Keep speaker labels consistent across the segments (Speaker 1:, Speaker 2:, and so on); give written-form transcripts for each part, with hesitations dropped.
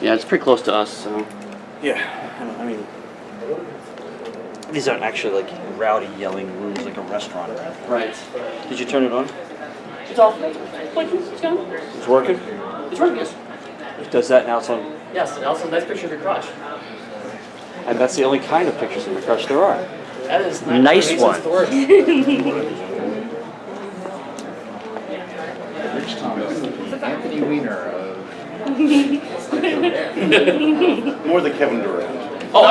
Speaker 1: Yeah, it's pretty close to us, so.
Speaker 2: Yeah, I mean, these aren't actually like rowdy yelling rooms like a restaurant.
Speaker 1: Right.
Speaker 2: Did you turn it on?
Speaker 1: It's off. It's gone.
Speaker 2: It's working?
Speaker 1: It's working, yes.
Speaker 2: It does that now, it's on.
Speaker 1: Yes, and also a nice picture of your crotch.
Speaker 2: And that's the only kind of pictures of the crush there are.
Speaker 1: That is not
Speaker 2: Nice one.
Speaker 3: Rich Thomas, Anthony Weiner of more than Kevin Durant.
Speaker 1: Oh,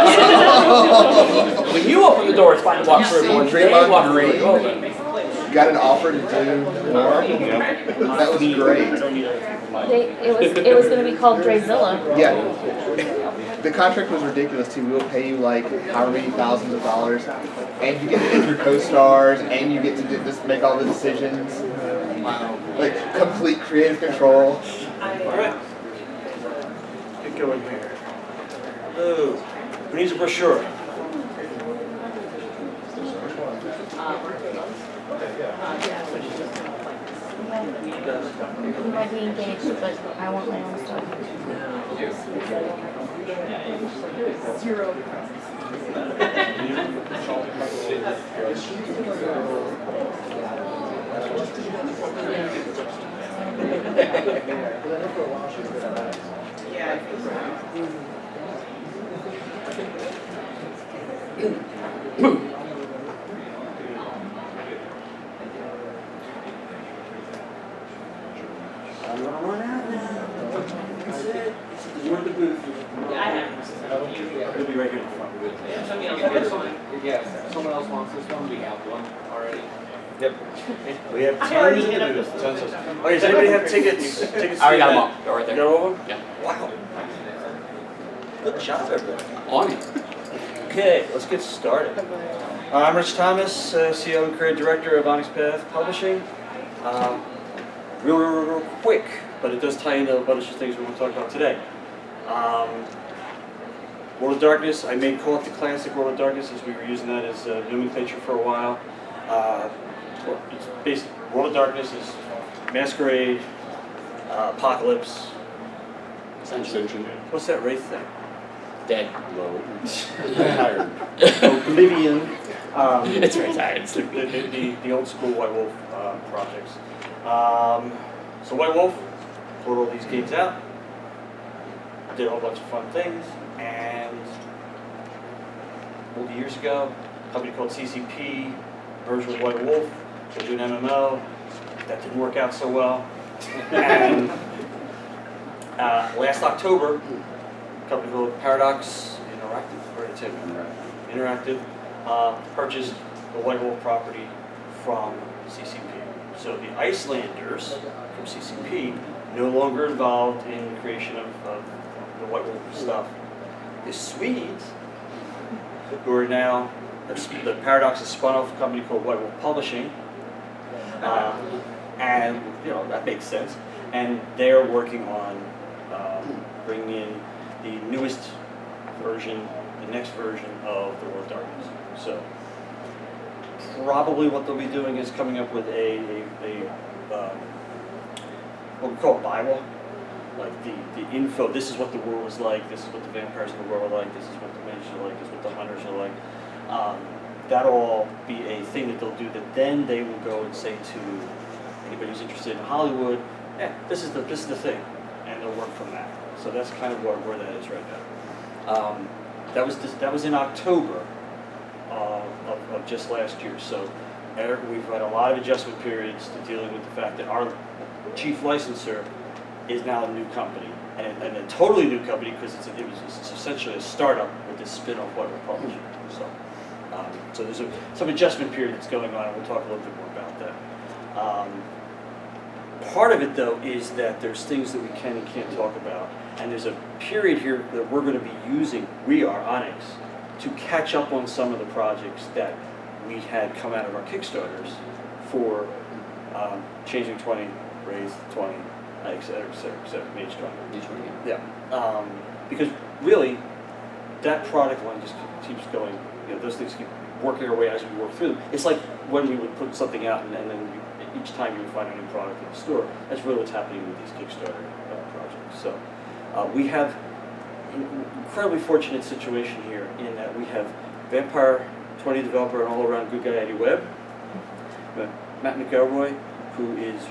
Speaker 1: when you open the door, it's fine to walk through. When they walk through, you open.
Speaker 3: Got an offer to do more. That was great.
Speaker 4: It was going to be called Drezilla.
Speaker 3: Yeah. The contract was ridiculous too. We'll pay you like however many thousands of dollars, and you get to pick your co-stars, and you get to just make all the decisions. Like complete creative control.
Speaker 2: Alright. Get going here. Hello. Who needs a brochure?
Speaker 4: You might be engaged, but I want my own stuff. Zero.
Speaker 2: I'm gonna run out now. That's it. You're in the booth. You'll be right here in the front.
Speaker 5: Yeah, someone else wants this one, we have one already.
Speaker 2: Yep. We have tons in the booth. Tons of. Oh, does anybody have tickets? Tickets.
Speaker 1: I already got them all. They're right
Speaker 2: You
Speaker 1: there.
Speaker 2: got all of them?
Speaker 1: Yeah.
Speaker 2: Wow. Good job, everybody.
Speaker 1: On it.
Speaker 2: Okay, let's get started. I'm Rich Thomas, CEO and creative director of Onyx Path Publishing. Real quick, but it does tie into a bunch of things we want to talk about today. World of Darkness, I may call it the classic World of Darkness, as we were using that as nomenclature for a while. It's basically, World of Darkness is Masquerade, Apocalypse.
Speaker 1: Ascension.
Speaker 2: What's that Wraith thing?
Speaker 1: Dead.
Speaker 3: Tired.
Speaker 2: Oblivion.
Speaker 1: It's retired.
Speaker 2: The old school White Wolf projects. So White Wolf pulled all these games out, did a whole bunch of fun things, and multiple years ago, a company called CCP merged with White Wolf to do an MMO. That didn't work out so well. And last October, a company called Paradox Interactive purchased the White Wolf property from CCP. So the Icelanders from CCP no longer involved in the creation of the White Wolf stuff. The Swedes, who are now, the Paradox has spun off a company called White Wolf Publishing, and that makes sense. And they're working on bringing in the newest version, the next version of the World of Darkness. So probably what they'll be doing is coming up with what we call a Bible, like the info. This is what the world was like. This is what the vampires in the world are like. This is what the mages are like. This is what the hunters are like. That'll all be a thing that they'll do. That then they will go and say to anybody who's interested in Hollywood, this is the thing, and they'll work from that. So that's kind of where that is right now. That was in October of just last year. So we've had a lot of adjustment periods to dealing with the fact that our chief licenser is now a new company, and a totally new company because it's essentially a startup with this spin-off White Wolf Publishing. So there's some adjustment period that's going on, and we'll talk a little bit more about that. Part of it, though, is that there's things that we can and can't talk about, and there's a period here that we're going to be using, Onyx, to catch up on some of the projects that we had come out of our Kickstarters for Changing 20, Raise 20, et cetera, Mage 20. Yeah. Because really, that product line just keeps going. Those things keep working our way as we work through them. It's like when we would put something out and then each time you would find a new product in the store. That's really what's happening with these Kickstarter projects. So we have incredibly fortunate situation here in that we have Vampire 20 developer and all-around good guy Eddy Webb, Matt McElroy, who is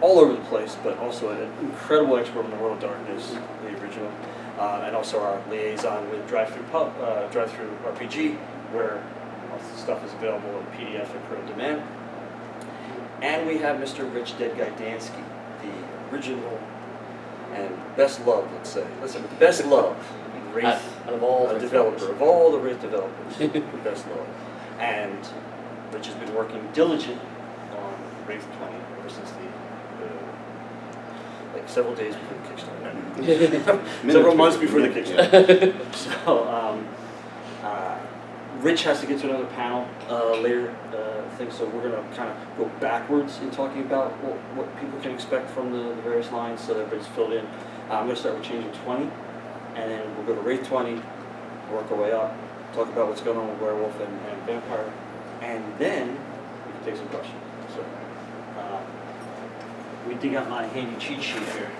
Speaker 2: all over the place, but also an incredible expert in the world of darkness, the original, and also our liaison with Drive-Thru RPG, where all the stuff is available in PDF and print on demand. And we have Mr. Rich Dead Guy Dansky, the original and best loved, let's say. Listen, best loved
Speaker 1: Out of all the
Speaker 2: developer of all the Wraith developers, the best loved. And Rich has been working diligent on Wraith 20 ever since like several days before the Kickstarter. Several months before the Kickstarter. So, Rich has to get to another panel later, thing, so we're going to kind of go backwards in talking about what people can expect from the various lines so that everybody's filled in. I'm going to start with changing 20, and then we'll go to Wraith 20, work our way up, talk about what's going on with Werewolf and Vampire, and then we can take some questions. So, we dig out my handy cheat sheet here.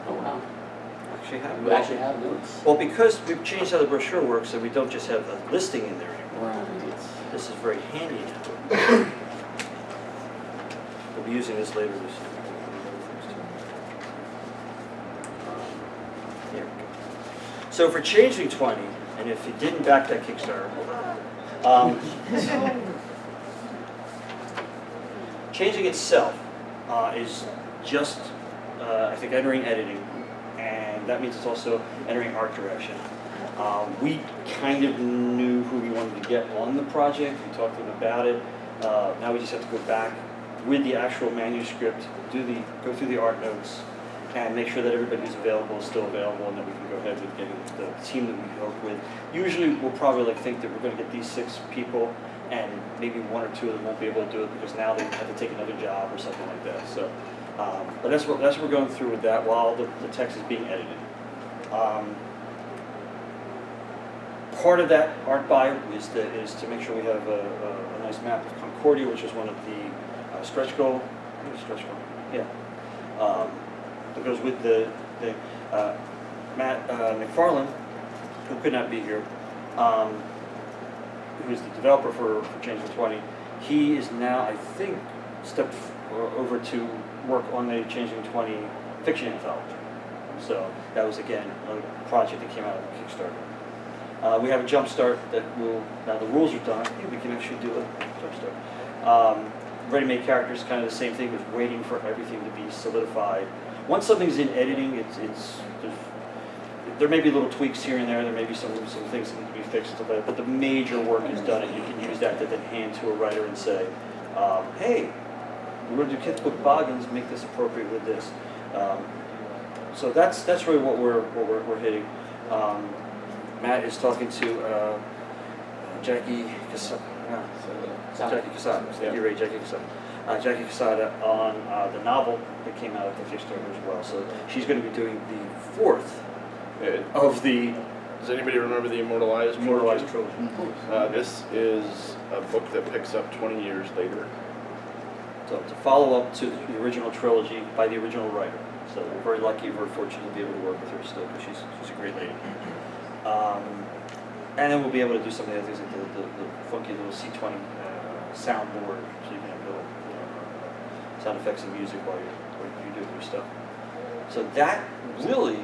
Speaker 1: Oh wow.
Speaker 2: We
Speaker 1: actually have notes.
Speaker 2: Well, because we've changed how the brochure works, so we don't just have the listing in there anymore.
Speaker 1: Right.
Speaker 2: This is very handy now. We'll be using this later. Here we go. So for changing 20, and if you didn't back that Kickstarter, changing itself is just, I think, entering editing. And that means it's also entering art direction. We kind of knew who we wanted to get on the project. We talked to them about it. Now we just have to go back with the actual manuscript, go through the art notes, and make sure that everybody who's available is still available, and then we can go ahead with getting the team that we hope with. Usually we'll probably think that we're going to get these 6 people, and maybe 1 or 2 of them won't be able to do it because now they have to take another job or something like that. So. But that's what we're going through with that while the text is being edited. Part of that art buy is to make sure we have a nice map of Concordia, which is one of the stretch goal. Yeah. That goes with the Matt McFarlane, who could not be here, who's the developer for Changing 20. He is now, I think, stepped over to work on the Changing 20 fiction anthology. So that was, again, a project that came out of the Kickstarter. We have a jump start that will, now the rules are done, we can actually do a jump start. Ready-made characters, kind of the same thing, with waiting for everything to be solidified. Once something's in editing, there may be little tweaks here and there may be some things that need to be fixed, but the major work is done, and you can use that to then hand to a writer and say, hey, we're going to do Kid's Book Boggins, make this appropriate with this. So that's really what we're hitting. Matt is talking to Jackie Casada. You're right, Jackie Casada. Jackie Casada on the novel that came out of the Kickstarter as well. So she's going to be doing the 4th of the.
Speaker 6: Does anybody remember the Immortalized
Speaker 2: trilogy?
Speaker 6: This is a book that picks up 20 years later.
Speaker 2: So it's a follow-up to the original trilogy by the original writer. So we're very lucky, very fortunate to be able to work with her still, because she's a great lady. And then we'll be able to do some of the other things like the funky little C20 soundboard, so you can have little sound effects and music while you're doing your stuff. So that really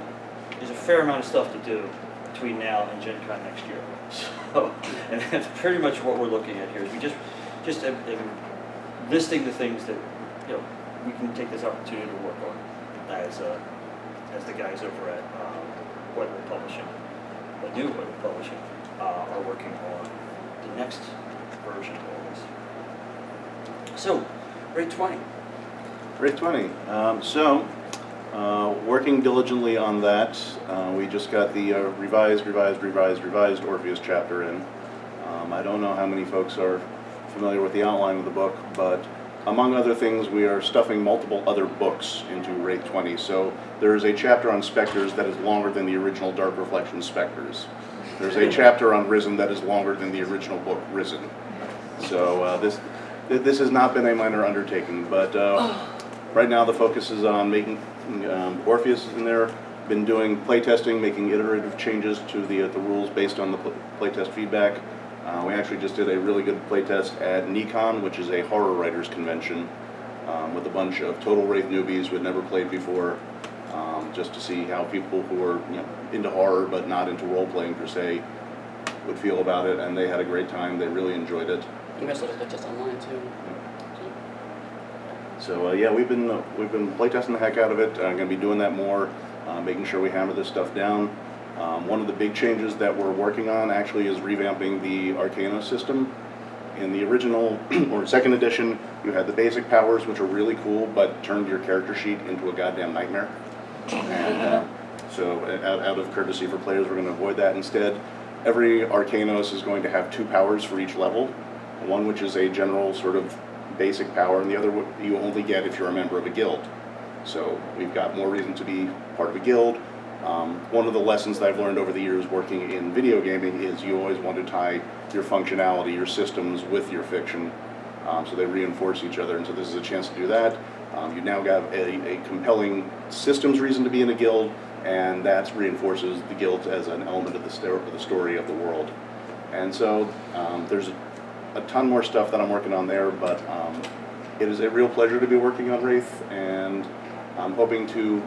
Speaker 2: is a fair amount of stuff to do between now and Gen Con next year. So, and that's pretty much what we're looking at here. Is we just listing the things that we can take this opportunity to work on as the guys over at Webb Publishing, the new Webb Publishing, are working on the next version of all this. So, Wraith 20.
Speaker 7: Wraith 20. Working diligently on that. We just got the revised Orpheus chapter in. I don't know how many folks are familiar with the outline of the book, but among other things, we are stuffing multiple other books into Wraith 20. So there is a chapter on Spectres that is longer than the original Dark Reflection Spectres. There's a chapter on Risen that is longer than the original book Risen. So This has not been a minor undertaking, but right now the focus is on making Orpheus is in there. Been doing playtesting, making iterative changes to the rules based on the playtest feedback. We actually just did a really good playtest at Nikon, which is a horror writers convention, with a bunch of total Wraith newbies who had never played before, just to see how people who are into horror but not into role playing per se would feel about it, and they had a great time. They really enjoyed it.
Speaker 1: You guys let us just online too.
Speaker 7: So yeah, we've been playtesting the heck out of it. I'm going to be doing that more, making sure we hammer this stuff down. One of the big changes that we're working on actually is revamping the Rko system. In the original or second edition, you had the basic powers, which are really cool, but turned your character sheet into a goddamn nightmare. And so out of courtesy for players, we're going to avoid that. Instead, every Arcanos is going to have 2 powers for each level. One which is a general sort of basic power, and the other you only get if you're a member of a guild. So we've got more reason to be part of a guild. One of the lessons that I've learned over the years working in video gaming is you always want to tie your functionality, your systems with your fiction, so they reinforce each other, and so this is a chance to do that. You now got a compelling systems reason to be in a guild, and that reinforces the guild as an element of the story of the world. And so there's a ton more stuff that I'm working on there, but it is a real pleasure to be working on Wraith, and I'm hoping to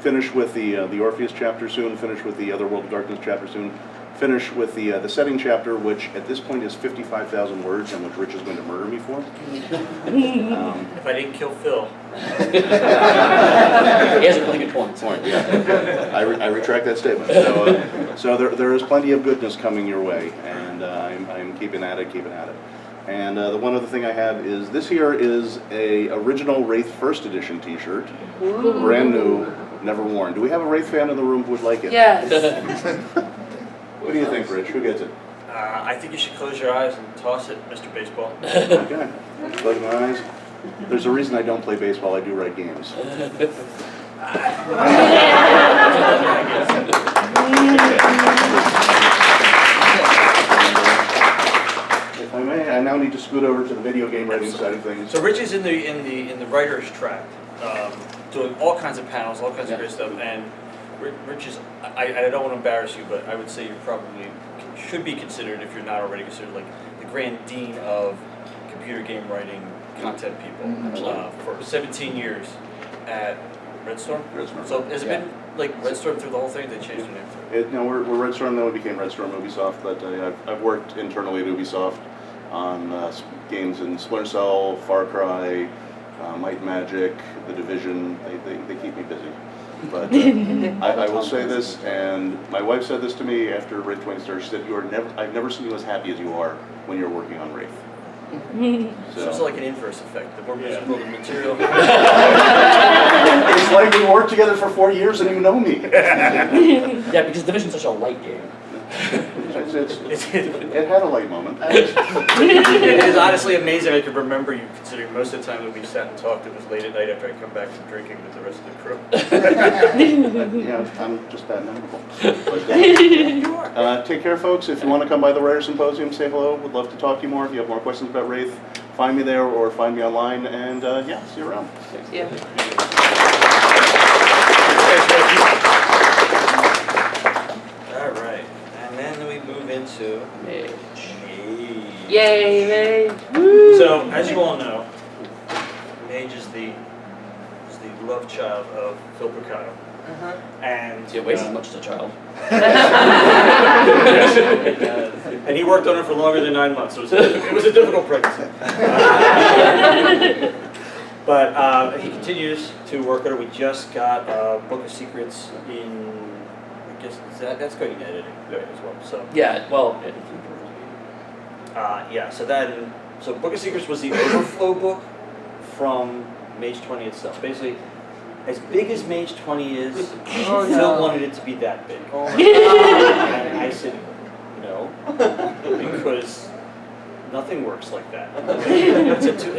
Speaker 7: finish with the Orpheus chapter soon, finish with the Otherworld of Darkness chapter soon, finish with the setting chapter, which at this point is 55,000 words, and which Rich is going to murder me for.
Speaker 2: If I didn't kill Phil.
Speaker 1: He has a really good point.
Speaker 7: Yeah. I retract that statement. So there is plenty of goodness coming your way, and I'm keeping at it. And the one other thing I have is this here is a original Wraith First Edition T-shirt, brand new, never worn. Do we have a Wraith fan in the room who would like it?
Speaker 4: Yes.
Speaker 7: What do you think, Rich? Who gets it?
Speaker 2: I think you should close your eyes and toss it, Mr. Baseball.
Speaker 7: Okay. Close my eyes. There's a reason I don't play baseball. I do write games. If I may, I now need to scoot over to the video game writing side of things.
Speaker 2: So Rich is in the writer's track, doing all kinds of panels, all kinds of great stuff, and Rich is, I don't want to embarrass you, but I would say you probably should be considered, if you're not already considered, like the Grand Dean of computer game writing content people for 17 years at Red Storm. So has it been like Red Storm through the whole thing? They changed the name.
Speaker 7: No, we're Red Storm, then we became Red Storm Ubisoft, but I've worked internally at Ubisoft on games in Splinter Cell, Far Cry, Might and Magic, The Division. They keep me busy. But I will say this, and my wife said this to me after Wraith 20 Stars. She said, I've never seen you as happy as you are when you're working on Wraith.
Speaker 2: So it's like an inverse effect. The more miserable the material.
Speaker 7: It's like we worked together for 4 years and you know me.
Speaker 1: Yeah, because Division's such a light game.
Speaker 7: It had a light moment.
Speaker 2: It is honestly amazing I could remember you, considering most of the time that we sat and talked, it was late at night after I come back from drinking with the rest of the crew.
Speaker 7: Yeah, I'm just that memorable. But, take care, folks. If you want to come by the Writer Symposium, say hello. Would love to talk to you more. If you have more questions about Wraith, find me there or find me online. And yeah, see you around.
Speaker 4: Yeah.
Speaker 2: All right, and then we move into Mage.
Speaker 4: Yay, Mage.
Speaker 2: So, as you all know, Mage is the love child of Phil Picado. And
Speaker 1: You waste as much as a child.
Speaker 2: and he worked on it for longer than 9 months, so it was a difficult pregnancy. But he continues to work on it. We just got Book of Secrets in, I guess that's going to editing as well. So
Speaker 1: Yeah, well,
Speaker 2: yeah, so Book of Secrets was the overflow book from Mage 20 itself. Basically, as big as Mage 20 is, Phil wanted it to be that big. And I said, no, because nothing works like that. That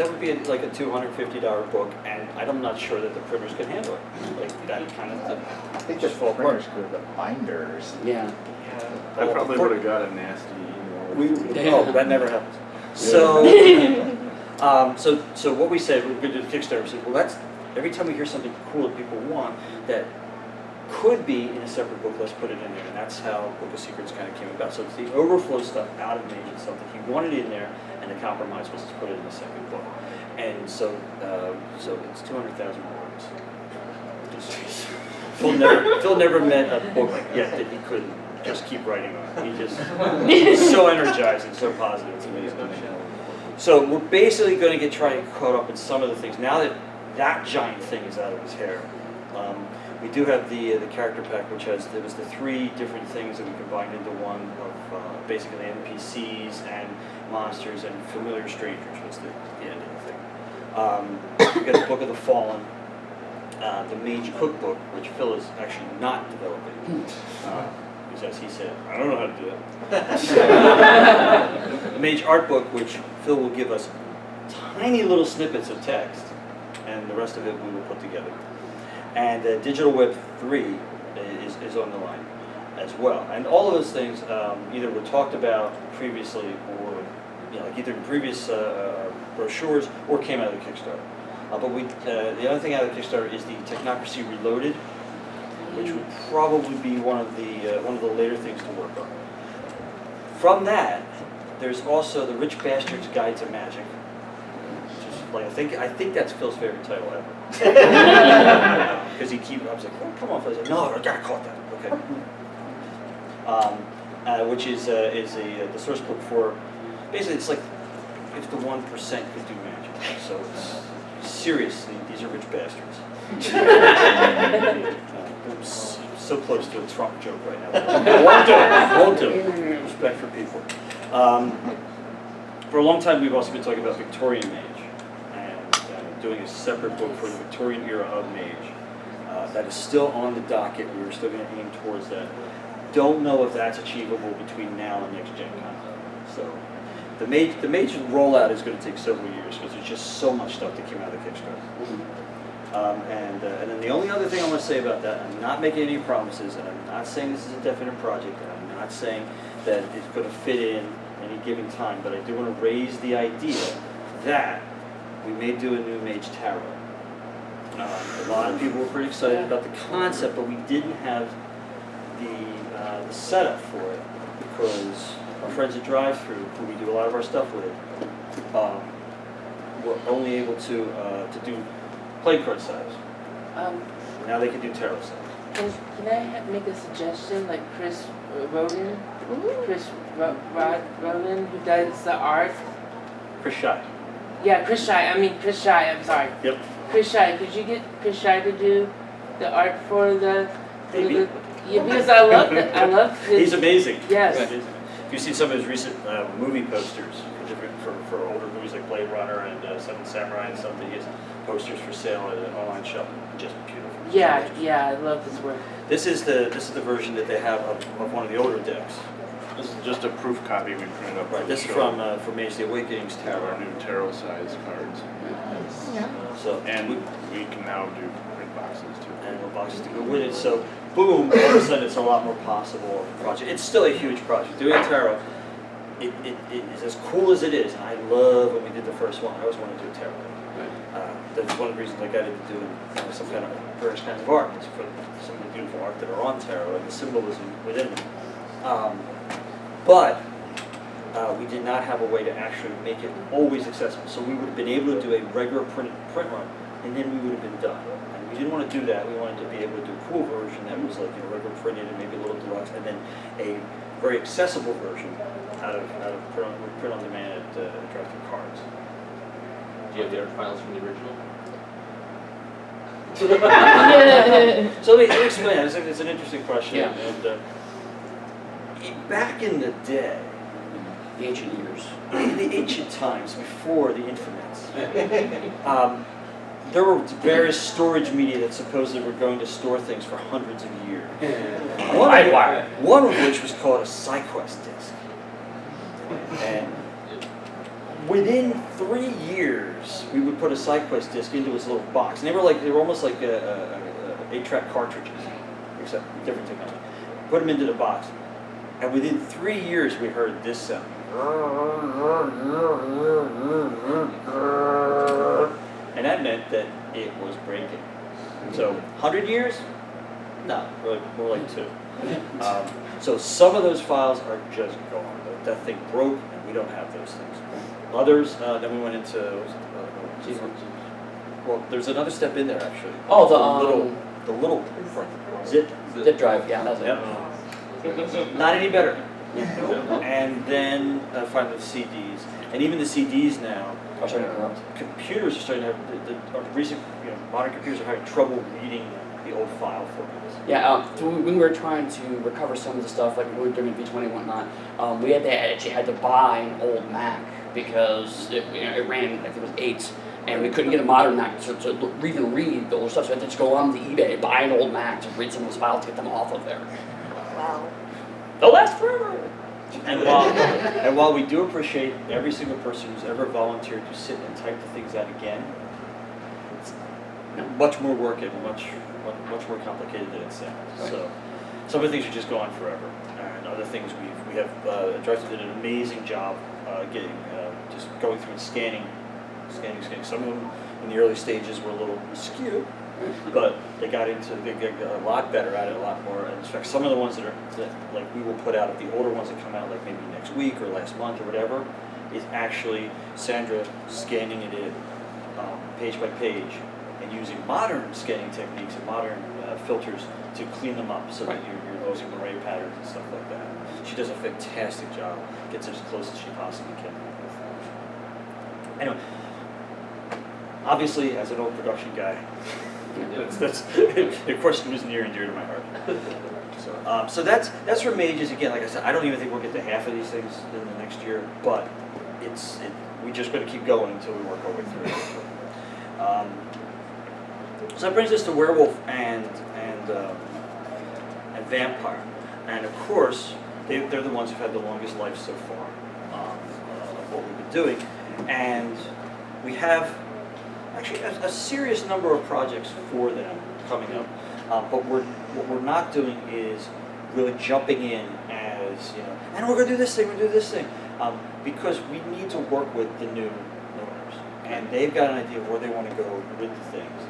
Speaker 2: would be like a $250 book, and I'm not sure that the printers can handle it. Like that kind of thing.
Speaker 3: I think the printers could have the binders.
Speaker 1: yeah.
Speaker 6: I probably would have got a nasty email.
Speaker 2: Oh, that never happens. So, so what we said, we're going to do the Kickstarter. We said, well, that's every time we hear something cool that people want that could be in a separate book, let's put it in there. And that's how Book of Secrets kind of came about. So it's the overflow stuff out of Mage and stuff that he wanted in there, and the compromise was to put it in the second book. And so, so it's 200,000 words. Phil never met a book yet that he couldn't just keep writing on. He's so energized and so positive. It's amazing. So we're basically going to try to get caught up in some of the things now that that giant thing is out of his hair. We do have the character pack, which has there was the 3 different things that we combined into one of basically NPCs and monsters and familiar strangers was the end of the thing. We got the Book of the Fallen, the Mage Cookbook, which Phil is actually not developing. Because as he said, I don't know how to do it. The Mage Art Book, which Phil will give us tiny little snippets of text, and the rest of it we will put together. And Digital Web 3 is on the line as well. And all of those things either were talked about previously or like either in previous brochures or came out of the Kickstarter. But the other thing out of the Kickstarter is the Technocracy Reloaded, which would probably be one of the later things to work on. From that, there's also the Rich Bastard's Guide to Magic, which is like I think that's Phil's favorite title ever. Because I was like, oh, come on, Phil. I said, no, I got caught that. Okay. Which is the source book for basically it's like if the 1% could do magic. So it's seriously, these are rich bastards. So close to a Trump joke right now. Won't do. Respect for people. For a long time, we've also been talking about Victorian Mage and doing a separate book for the Victorian era of Mage. That is still on the docket. We're still going to aim towards that. Don't know if that's achievable between now and next Gen Con. So the Mage rollout is going to take several years because there's just so much stuff that came out of the Kickstarter. And then the only other thing I want to say about that, I'm not making any promises, and I'm not saying this is a definite project, and I'm not saying that it's going to fit in any given time, but I do want to raise the idea that we may do a new Mage Tarot. A lot of people were pretty excited about the concept, but we didn't have the setup for it because our friends at Drive-Thru, who we do a lot of our stuff with, were only able to do play card size. Now they can do tarot size.
Speaker 8: Can I make a suggestion, like Chris Roden, Roden, who does the art?
Speaker 2: Chris Shy.
Speaker 8: Yeah, Chris Shy, I'm sorry.
Speaker 2: Yep.
Speaker 8: Chris Shy, could you get Chris Shy to do the art for the...
Speaker 2: Maybe.
Speaker 8: Yeah, because I love his...
Speaker 2: He's amazing.
Speaker 8: Yes.
Speaker 2: He's amazing. If you see some of his recent movie posters for older movies like Blade Runner and Seven Samurai and something, he has posters for sale at an online shop. Just beautiful.
Speaker 8: Yeah, I love his work.
Speaker 2: This is the version that they have of one of the older decks.
Speaker 6: This is just a proof copy we printed up.
Speaker 2: Right. This is from Mage the Awakening's
Speaker 6: our
Speaker 2: Tarot.
Speaker 6: new tarot size cards.
Speaker 2: So
Speaker 6: And we can now do print boxes too.
Speaker 2: and the boxes to go with it. So boom, all of a sudden it's a lot more possible of a project. It's still a huge project. Doing tarot, it is as cool as it is. And I love when we did the first one. I always wanted to do a tarot. That's one of the reasons I got into doing some kind of various kinds of art. It's for some of the beautiful art that are on tarot and the symbolism within them. But we did not have a way to actually make it always accessible. So we would have been able to do a regular print run, and then we would have been done. And we didn't want to do that. We wanted to be able to do a cool version that was like regular printed and maybe a little deluxe, and then a very accessible version out of print on demand at Drive-Thru Cards.
Speaker 5: Do you have the art files from the original?
Speaker 2: So let me explain. It's an interesting question.
Speaker 5: Yeah.
Speaker 2: And back in the day,
Speaker 1: The ancient years.
Speaker 2: in the ancient times before the internets, there were various storage media that supposedly were going to store things for hundreds of years. One of which was called a SideQuest disk. And within 3 years, we would put a SideQuest disc into its little box, and they were almost like 8-track cartridges, except different technology. Put them into the box, and within 3 years, we heard this sound. And that meant that it was breaking. So 100 years? No, more like 2. So some of those files are just gone. That thing broke, and we don't have those things. Others, then we went into, well, there's another step in there actually.
Speaker 1: Oh,
Speaker 2: the little zip.
Speaker 1: zip drive, yeah, that's it.
Speaker 2: Yep. Not any better. And then finally the CDs, and even the CDs now.
Speaker 1: Are starting to corrupt.
Speaker 2: Computers are starting to have the recent, modern computers are having trouble reading the old file formats.
Speaker 1: Yeah, so when we were trying to recover some of the stuff, like we were doing V20 and whatnot, we actually had to buy an old Mac because it ran, I think it was 8, and we couldn't get a modern Mac to even read the old stuff. So we had to just go on to eBay, buy an old Mac to read some of those files to get them off of there.
Speaker 4: Wow.
Speaker 1: They'll last forever.
Speaker 2: And while we do appreciate every single person who's ever volunteered to sit and type the things out again, it's much more work and much more complicated than it sounds.
Speaker 1: Right.
Speaker 2: So some of the things are just going forever, and other things we have directed did an amazing job getting just going through and scanning. Some of them in the early stages were a little askew, but they got a lot better at it, a lot more. And in fact, some of the ones that like we will put out, the older ones that come out like maybe next week or last month or whatever, is actually Sandra scanning it in page by page and using modern scanning techniques and modern filters to clean them up so that you're losing array patterns and stuff like that. She does a fantastic job, gets as close as she possibly can. Anyway, obviously, as an old production guy, that's of course it was near and dear to my heart. So that's for mages. Again, like I said, I don't even think we'll get to half of these things in the next year, but we just got to keep going until we work our way through it. So that brings us to werewolf and vampire, and of course they're the ones who've had the longest life so far of what we've been doing, and we have actually a serious number of projects for them coming up. But what we're not doing is really jumping in as, and we're going to do this thing, because we need to work with the new owners. And they've got an idea of where they want to go with the things.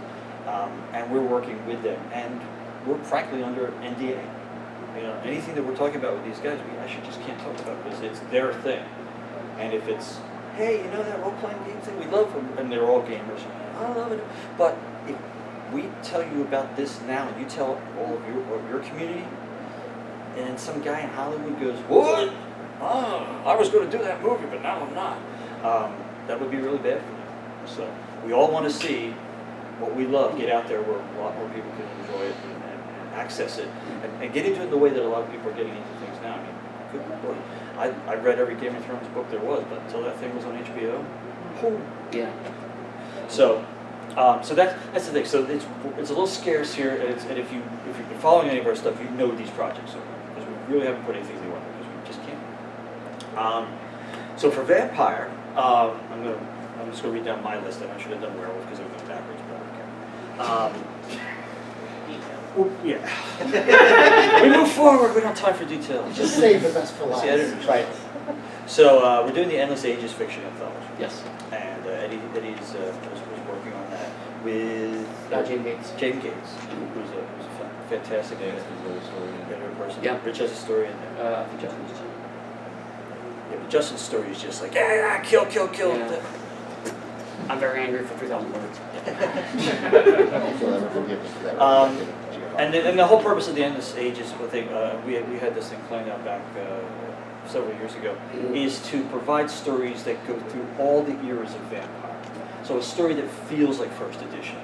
Speaker 2: And we're working with them. And we're frankly under NDA. Anything that we're talking about with these guys, we actually just can't talk about because it's their thing. And if it's, hey, that role-playing game thing, we love them, and they're all gamers. I love it. But if we tell you about this now, and you tell all of your community, and some guy in Hollywood goes, what? Oh, I was going to do that movie, but now I'm not. That would be really bad for them. So we all want to see what we love get out there where a lot more people can enjoy it and access it, and get into it in the way that a lot of people are getting into things now. I mean, good Lord. I read every Game of Thrones book there was, but until that thing was on HBO,
Speaker 1: Yeah.
Speaker 2: So that's the thing. So it's a little scarce here, and if you've been following any of our stuff, you know these projects are, because we really haven't put anything new on there because we just can't. So for Vampire, I'm just gonna read down my list, and I should have done Werewolf because I went backwards, but I don't care. Well, yeah. We move forward. We don't have time for details.
Speaker 3: Just save the best for
Speaker 2: It's
Speaker 3: last.
Speaker 2: the editor's
Speaker 1: Right.
Speaker 2: So we're doing the Endless Ages fiction anthology.
Speaker 1: Yes.
Speaker 2: And Eddy's was working on that with
Speaker 1: James Gates.
Speaker 2: James Gates, who's a fantastic editor person.
Speaker 1: Yeah.
Speaker 2: Rich has a story in there.
Speaker 1: I think Justin's too.
Speaker 2: Yeah, but Justin's story is just like, yeah, kill.
Speaker 1: Yeah. I'm very angry for 3,000 words.
Speaker 3: She'll ever forgive us for that.
Speaker 2: And the whole purpose of the Endless Ages thing, we had this thing planned out back several years ago, is to provide stories that go through all the eras of vampire. So a story that feels like first edition,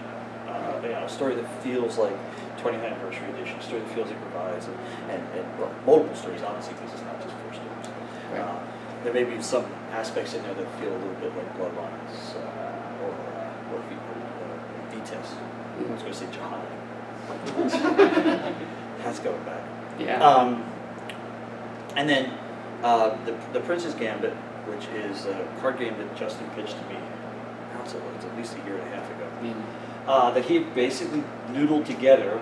Speaker 2: a story that feels like 20th anniversary edition, a story that feels like revised, and well, multiple stories, honestly, because it's not just first stories.
Speaker 1: Right.
Speaker 2: There may be some aspects in there that feel a little bit like Bloodlines or V-Test. I was going to say Jihad. That's going back.
Speaker 1: Yeah.
Speaker 2: And then the Prince's Gambit, which is a card game that Justin pitched to me, it's at least a year and a half ago, that he basically noodled together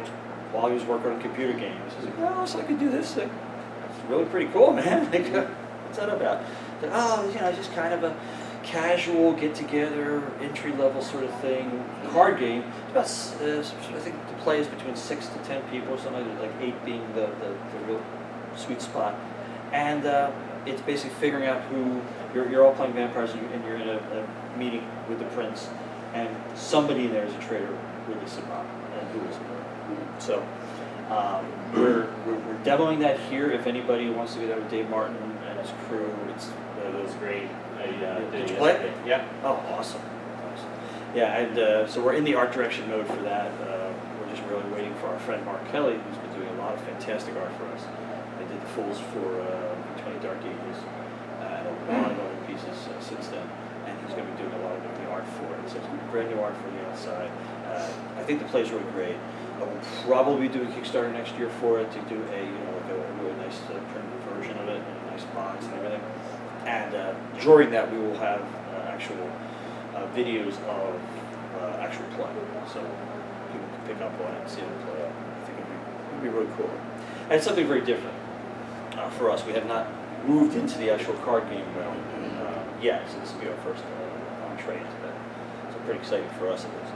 Speaker 2: while he was working on computer games. He's like, oh, so I could do this thing. It's really pretty cool, man. Like, what's that about? That, oh, you know, just kind of a casual get-together, entry-level sort of thing, card game. It's about, I think the play is between 6 to 10 people or something, like 8 being the real sweet spot. And it's basically figuring out who, you're all playing vampires and you're in a meeting with the prince, and somebody in there is a traitor, really Sabah, and who is it? So we're demoing that here. If anybody wants to go there with Dave Martin and his crew,
Speaker 5: It was great.
Speaker 2: Did you play it?
Speaker 5: Yeah.
Speaker 2: Oh, awesome. Yeah, and so we're in the art direction mode for that. We're just really waiting for our friend Mark Kelly, who's been doing a lot of fantastic art for us. I did the Fools for 20 Dark Ages and a lot of other pieces since then. And he's going to be doing a lot of the art for it. So it's brand new art for the outside. I think the play's really great. We'll probably do a Kickstarter next year for it to do a really nice printed version of it, and a nice box and everything. And during that, we will have actual videos of actual play, so people can pick up on it and see it play. I think it'd be really cool. And it's something very different for us. We have not moved into the actual card game realm yet, so this will be our first entree into that. So pretty exciting for us, at least.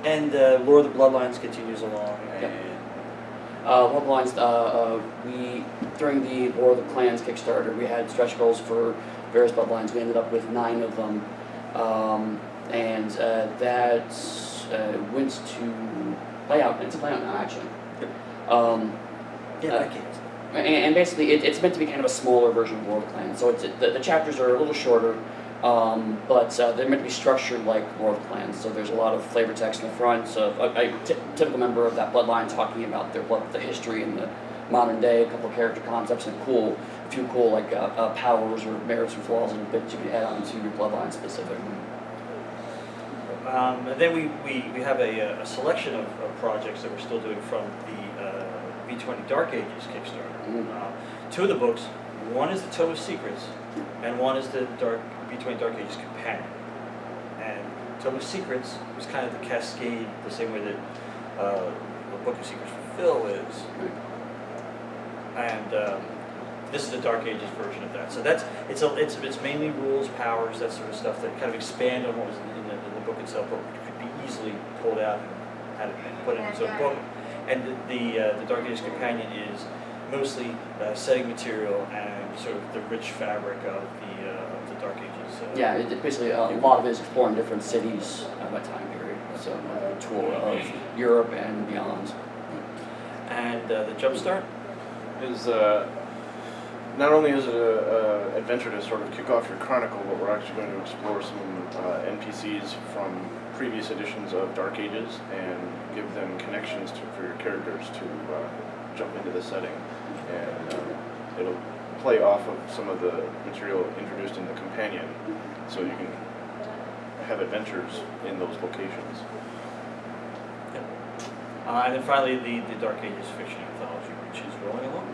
Speaker 2: And Lore of the Bloodlines continues along.
Speaker 1: Yep. Bloodlines, we, during the War of the Clans Kickstarter, we had stretch goals for various Bloodlines. We ended up with 9 of them. And that went to playout. It's a playout now, actually. And basically, it's meant to be kind of a smaller version of War of the Clans. So the chapters are a little shorter. But they're meant to be structured like War of the Clans, so there's a lot of flavor text in the front. So a typical member of that bloodline talking about the history and the modern day, a couple of character concepts, and a few cool like powers or merits and flaws and bits you can add on to your bloodline specific.
Speaker 2: And then we have a selection of projects that we're still doing from the V20 Dark Ages Kickstarter. 2 of the books, one is the Tome of Secrets, and one is the V20 Dark Ages Companion. And Tome of Secrets was kind of the cascade, the same way that the Book of Secrets for Phil is. And this is the Dark Ages version of that. So it's mainly rules, powers, that sort of stuff that kind of expand on what was in the book itself, but could be easily pulled out and put in its own book. And the Dark Ages Companion is mostly setting material and sort of the rich fabric of the Dark Ages.
Speaker 1: Yeah, basically a lot of it is exploring different cities of that time period. So a tour of Europe and beyond.
Speaker 2: And the Jumpstart
Speaker 6: is not only is it an adventure to sort of kick off your chronicle, but we're actually going to explore some NPCs from previous editions of Dark Ages and give them connections for your characters to jump into the setting. And it'll play off of some of the material introduced in the companion, so you can have adventures in those locations.
Speaker 2: And then finally the Dark Ages fiction anthology, which is rolling along.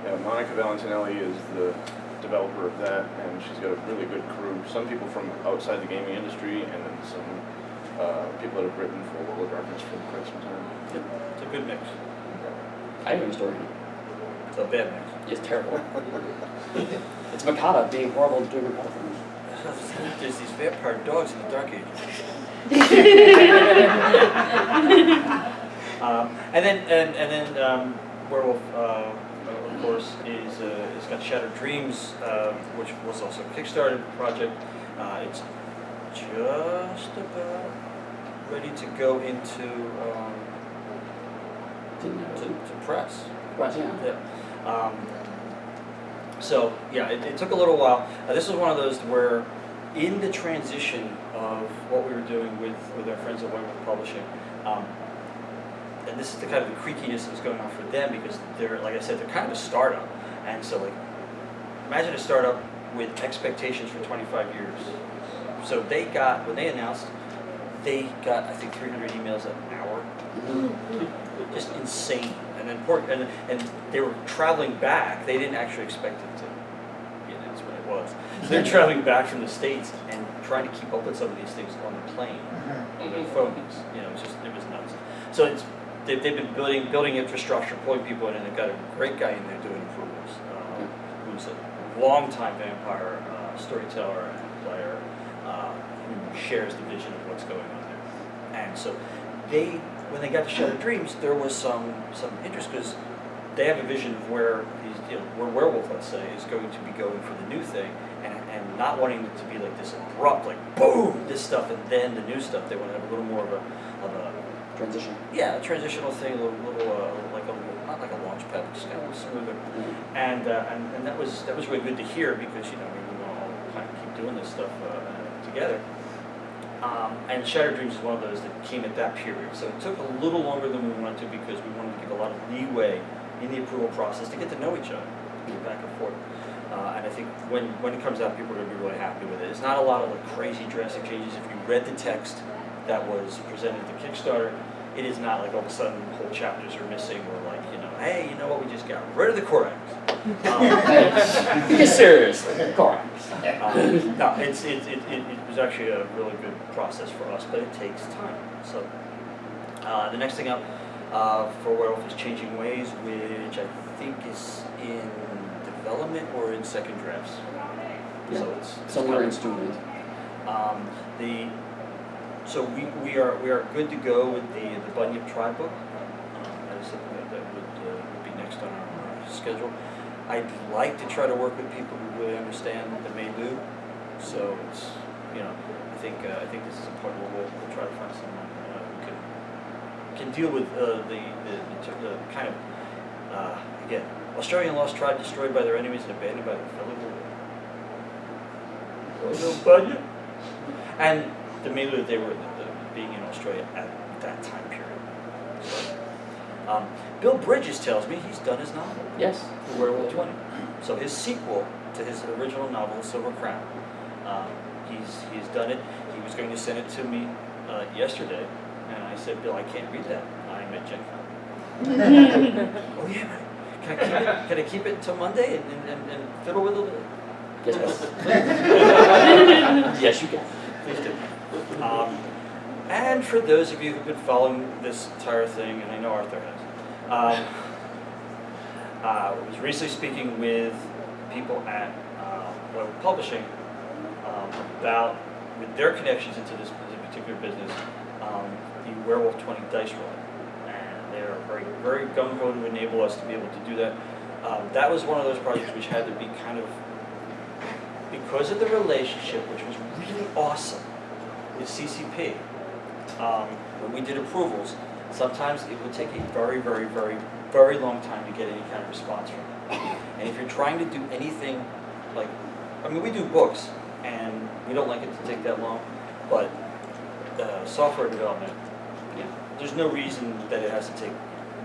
Speaker 6: Yeah, Monica Valentinelli is the developer of that, and she's got a really good crew. Some people from outside the gaming industry, and then some people that have written for World of Darkness for quite some time.
Speaker 2: Yep. It's a good mix.
Speaker 1: I have a story.
Speaker 2: It's a bad mix.
Speaker 1: It's terrible. It's Makata being horrible and doing Makata things.
Speaker 2: There's these vampire dogs in the Dark Ages. And then Werewolf, of course, is got Shattered Dreams, which was also a Kickstarter project. It's just about ready to go into to press.
Speaker 1: Right, yeah.
Speaker 2: So yeah, it took a little while. This was one of those where, in the transition of what we were doing with our friends at Webb Publishing, and this is the kind of the creakiness that was going on for them, because they're, like I said, they're kind of a startup, and so like, imagine a startup with expectations for 25 years. So they got, when they announced, they got I think 300 emails an hour, just insane. And then and they were traveling back. They didn't actually expect it to be announced when it was. So they're traveling back from the States and trying to keep up with some of these things on the plane, on their phones. You know, it was nuts. So they've been building infrastructure, pulling people in, and they've got a great guy in there doing approvals, longtime vampire storyteller and player who shares the vision of what's going on there. And so when they got to Shattered Dreams, there was some interest because they have a vision of where where Werewolf, let's say, is going to be going for the new thing, and not wanting it to be like this abrupt, like boom, this stuff, and then the new stuff. They want to have a little more of a
Speaker 1: Transition.
Speaker 2: yeah, a transitional thing, a little not like a launch pad, but just kind of smoother. And that was really good to hear because we want to all kind of keep doing this stuff together. And Shattered Dreams is one of those that came at that period, so it took a little longer than we wanted to because we wanted to give a lot of leeway in the approval process to get to know each other, back and forth. And I think when it comes out, people are going to be really happy with it. It's not a lot of like crazy drastic changes. If you read the text that was presented at the Kickstarter, it is not like all of a sudden whole chapters are missing or like, hey, you know what, we just got rid of the Korax.
Speaker 1: Be serious. Correct.
Speaker 2: No, it was actually a really good process for us, but it takes time. So the next thing up for Werewolf is Changing Ways, which I think is in development or in second drafts.
Speaker 1: Yeah.
Speaker 2: So it's
Speaker 1: Somewhere in
Speaker 2: coming.
Speaker 1: student.
Speaker 2: So we are good to go with the Bunyip Tribe book. That is something that would be next on our schedule. I'd like to try to work with people who really understand the Melu. So it's I think this is a point where we'll try to find someone who can deal with the kind of again, Australian Lost Tribe destroyed by their enemies and abandoned by their fellow Bunyip. And the Melu that they were being in Australia at that time period. So, Bill Bridges tells me he's done his novel,
Speaker 1: Yes.
Speaker 2: The Werewolf 20. So his sequel to his original novel, The Silver Crown, he's done it. He was going to send it to me yesterday, and I said, Bill, I can't read that. I'm at Gen Con. Oh yeah, man. Can I keep it until Monday and fiddle with it a little bit?
Speaker 1: Yes. Yes, you can.
Speaker 2: Please do. And for those of you who've been following this entire thing, and I know Arthur has, I was recently speaking with people at Webb Publishing about, with their connections into this particular business, the Werewolf 20 dice roll. And they are very, very gung-ho to enable us to be able to do that. That was one of those projects which had to be kind of, because of the relationship, which was really awesome with CCP, when we did approvals, sometimes it would take a very, very, very, very long time to get any kind of response from them. And if you're trying to do anything like, we do books, and we don't like it to take that long, but software development, there's no reason that it has to take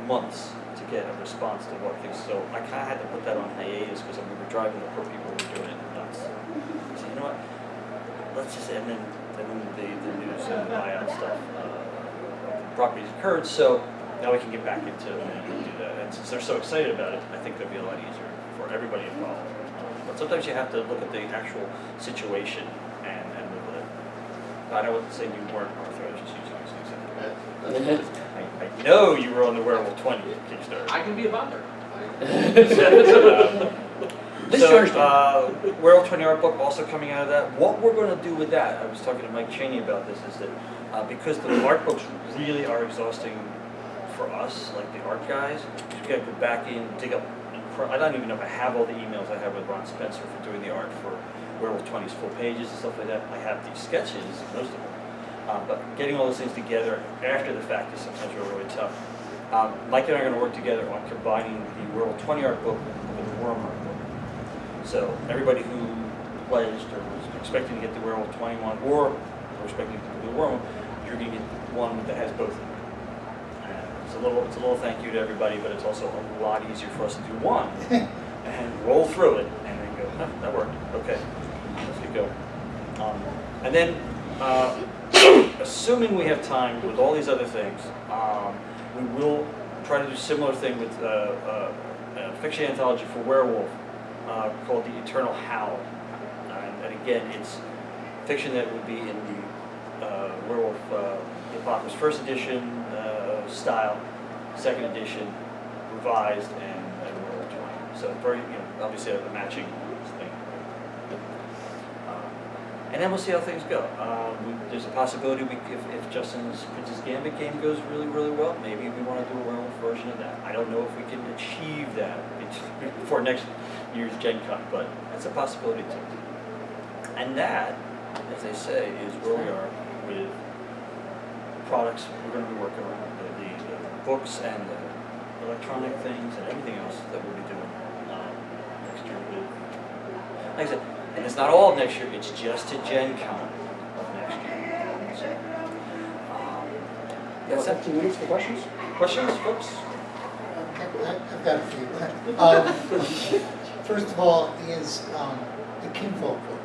Speaker 2: months to get a response to what things. So I kind of had to put that on hiatus because we were driving the poor people who were doing it nuts. So you know what? Let's just and then the news and the buyout stuff, properties occurred. So now we can get back into it and do that. And since they're so excited about it, I think it'll be a lot easier for everybody involved. But sometimes you have to look at the actual situation and live with it. I don't want to say you weren't, Arthur. I was just using this example. I know you were on the Werewolf 20 Kickstarter.
Speaker 5: I can be a bonder.
Speaker 2: Werewolf 20 art book also coming out of that. What we're going to do with that, I was talking to Mike Cheney about this, is that because the art books really are exhausting for us, like the art guys, we got to go back in, dig up. I don't even know if I have all the emails I have with Ron Spencer for doing the art for Werewolf 20's full pages and stuff like that. I have these sketches, most of them. But getting all those things together after the fact is sometimes really tough. Mike and I are going to work together on combining the Werewolf 20 art book with the Worm art book. So everybody who pledged or was expecting to get the Werewolf 21 or were expecting to get the Worm, you're going to get one that has both of them. It's a little thank you to everybody, but it's also a lot easier for us to do one and roll through it and then go, that worked. Okay, let's get going. And then, assuming we have time with all these other things, we will try to do a similar thing with a fiction anthology for Werewolf called The Eternal Howl. And again, it's fiction that would be in the Werewolf the Apocalypse first edition style, second edition revised, and Werewolf 20. So very, obviously a matching thing And then we'll see how things go. There's a possibility if Justin's Princess Gambit game goes really, really well, maybe we want to do a werewolf version of that. I don't know if we can achieve that before next year's Gen Con, but that's a possibility too. And that, as they say, is where we are with products we're going to be working on, the books and the electronic things and everything else that we'll be doing next year with, like I said, and it's not all of next year, it's just a Gen Con of next year. So,
Speaker 1: That's 15 minutes for questions?
Speaker 2: questions, folks?
Speaker 9: I've got a few. First of all, is the Kinfolk book,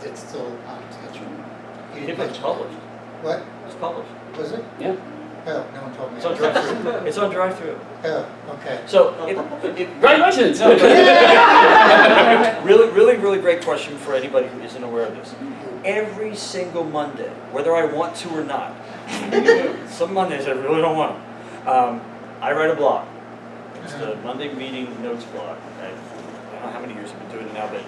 Speaker 9: it's still untouchable. You didn't
Speaker 2: It's
Speaker 9: mention
Speaker 2: published.
Speaker 9: it. What?
Speaker 2: It's published.
Speaker 9: Was it?
Speaker 1: Yeah.
Speaker 9: Oh, no one told me.
Speaker 2: It's on drive-through. It's on drive-through.
Speaker 9: Oh, okay.
Speaker 2: So,
Speaker 1: Congratulations!
Speaker 2: no, really great question for anybody who isn't aware of this. Every single Monday, whether I want to or not, some Mondays I really don't want to, I write a blog. It's the Monday meeting notes blog. I don't know how many years I've been doing it now, but it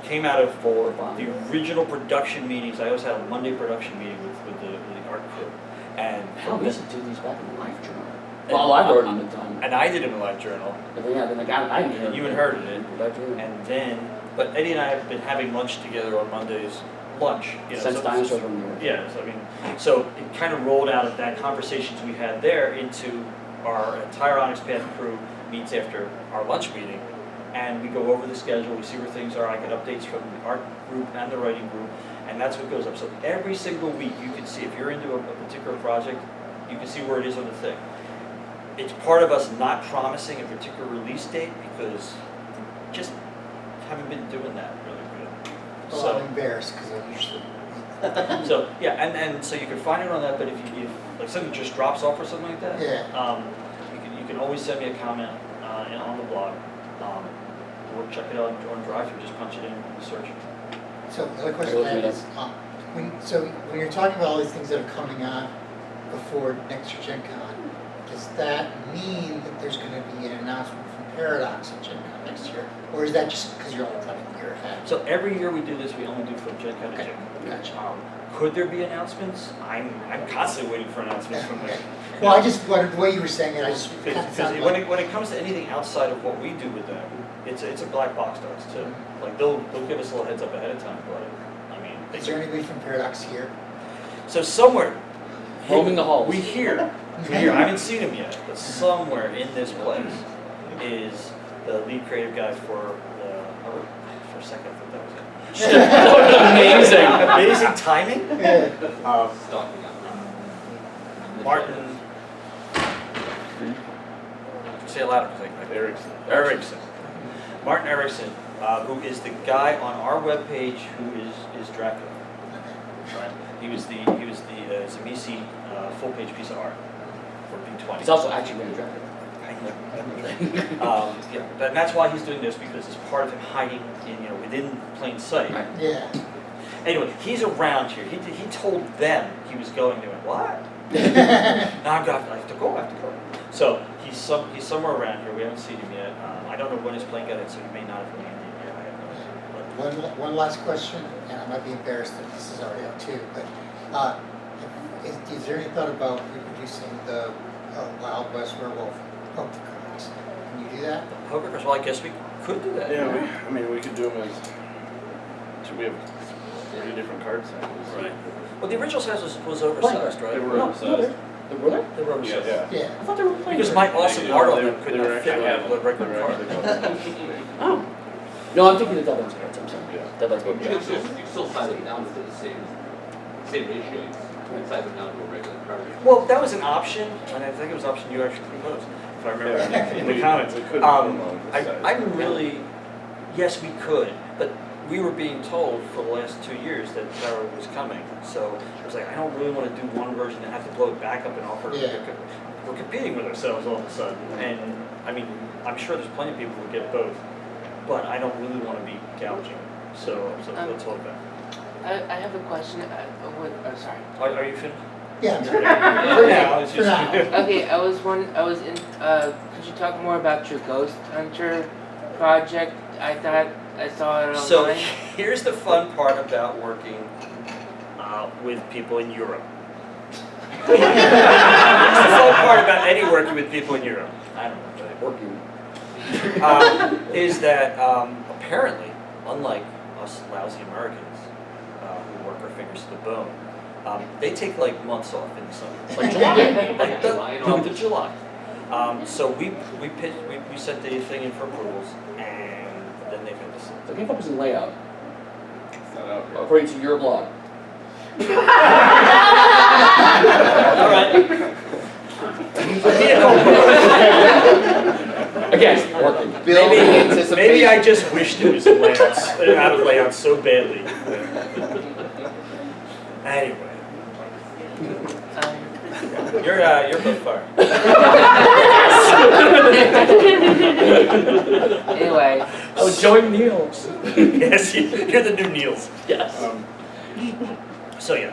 Speaker 2: came out of the original production meetings. I always had a Monday production meeting with the art crew. And
Speaker 1: Hell, we used to do these back in the life journal. Well, I wrote them at the time.
Speaker 2: And I did it in a live journal.
Speaker 1: But then, yeah, then I didn't hear
Speaker 2: You inherited it.
Speaker 1: Back to you.
Speaker 2: And then, but Eddie and I have been having lunch together on Mondays, lunch.
Speaker 1: Since dinosaurs were new.
Speaker 2: Yeah, so I mean, so it kind of rolled out of that conversations we had there into our entire Onyx Path crew meets after our lunch meeting. And we go over the schedule, we see where things are. I get updates from the art group and the writing group. And that's what goes up. So every single week you can see, if you're into a particular project, you can see where it is on the thing. It's part of us not promising a particular release date because we just haven't been doing that really good.
Speaker 9: Well,
Speaker 2: So,
Speaker 9: I'm embarrassed because I usually.
Speaker 2: so yeah, and so you can find it on that, but if like something just drops off or something like that,
Speaker 9: Yeah.
Speaker 2: you can always send me a comment on the blog, or check it out on Drive. You just punch it in and search.
Speaker 9: So the other question I have is, when you're talking about all these things that are coming on before next year Gen Con, does that mean that there's going to be an announcement from Paradox at Gen Con next year? Or is that just because you're only planning a year ahead?
Speaker 2: So every year we do this, we only do from Gen Con to
Speaker 9: Okay,
Speaker 2: Gen Con.
Speaker 9: gotcha.
Speaker 2: Could there be announcements? I'm constantly waiting for announcements from them.
Speaker 9: Well, I just wondered the way you were saying it, I just kind of
Speaker 2: Because
Speaker 9: sounded
Speaker 2: when
Speaker 9: like,
Speaker 2: it comes to anything outside of what we do with them, it's a black box to us too. Like they'll give us a little heads up ahead of time, but I mean.
Speaker 9: is there anybody from Paradox here?
Speaker 2: So somewhere.
Speaker 1: Roaming the halls.
Speaker 2: We hear. I haven't seen him yet, but somewhere in this place is the lead creative guy for for a second I thought that was it.
Speaker 1: Amazing.
Speaker 2: Amazing timing.
Speaker 9: Yeah.
Speaker 5: Stalking up.
Speaker 2: Martin. Say it louder, because Erickson. Martin Erickson, who is the guy on our webpage who is Dracula. Right? He was the Zamisi full page piece of art for B20.
Speaker 1: He's also actually been a Dracula.
Speaker 2: Yeah, and that's why he's doing this, because it's part of him hiding within plain sight.
Speaker 1: Right.
Speaker 9: Yeah.
Speaker 2: Anyway, he's around here. He told them he was going. They went, what? Now I have to go. So he's somewhere around here. We haven't seen him yet. I don't know when his plane got in, so he may not have landed yet. I have no idea.
Speaker 9: One last question, and I might be embarrassed that this is already out too, but is there any thought about reproducing the Wild West Werewolf poker cards? Can you do that?
Speaker 2: Poker cards. Well, I guess we could do that.
Speaker 6: Yeah, we could do them as, we have 3 different card samples.
Speaker 2: Right. Well, the original size was oversized, right?
Speaker 6: They were
Speaker 1: No,
Speaker 6: oversized.
Speaker 1: were they?
Speaker 2: They were oversized.
Speaker 6: Yeah.
Speaker 9: Yeah.
Speaker 1: I thought they were playing.
Speaker 2: Because my awesome art on them
Speaker 6: They
Speaker 2: could
Speaker 6: were
Speaker 2: not fit
Speaker 6: actually-
Speaker 2: on a regular
Speaker 6: they were
Speaker 2: card.
Speaker 6: actually-
Speaker 1: Oh. No, I'm thinking of Deadlands cards, I'm sorry.
Speaker 6: Yeah.
Speaker 1: Deadlands
Speaker 5: You
Speaker 1: cards.
Speaker 5: can still size them down to the same ratio. You can size them down to a regular card.
Speaker 2: Well, that was an option, and I think it was an option you actually proposed, if I remember in the comments.
Speaker 6: We could
Speaker 2: I'm really, yes, we could, but we were being told for the last 2 years that Terra was coming. So I was like, I don't really want to do one version and have to blow it back up and offer.
Speaker 9: Yeah.
Speaker 2: We're competing with ourselves all of a sudden. And I mean, I'm sure there's plenty of people who get both, but I don't really want to be gouging. So let's hold back.
Speaker 8: I have a question. Sorry.
Speaker 2: Are you finished?
Speaker 9: Yeah.
Speaker 2: For now, it's
Speaker 9: For now.
Speaker 2: just.
Speaker 8: Okay, could you talk more about your Ghost Hunter project? I thought I saw it online.
Speaker 2: So here's the fun part about working with people in Europe. Here's the fun part about Eddy working with people in Europe. I don't know, working. Is that apparently, unlike us lousy Americans who work our fingers to the bone, they take like months off in the summer.
Speaker 1: Like July.
Speaker 2: Like the month of July. So we sent the thing in for approvals, and then they hit us.
Speaker 1: So can't focus on layout,
Speaker 6: It's not out yet.
Speaker 1: according to your blog.
Speaker 2: All right.
Speaker 1: Again, working.
Speaker 3: Building anticipation.
Speaker 2: Maybe I just wished it was in layouts, out of layouts so badly. Anyway, you're both fire.
Speaker 8: Anyway,
Speaker 1: Oh, Joey Niels.
Speaker 2: Yes, you're the new Niels.
Speaker 1: Yes.
Speaker 2: So yeah,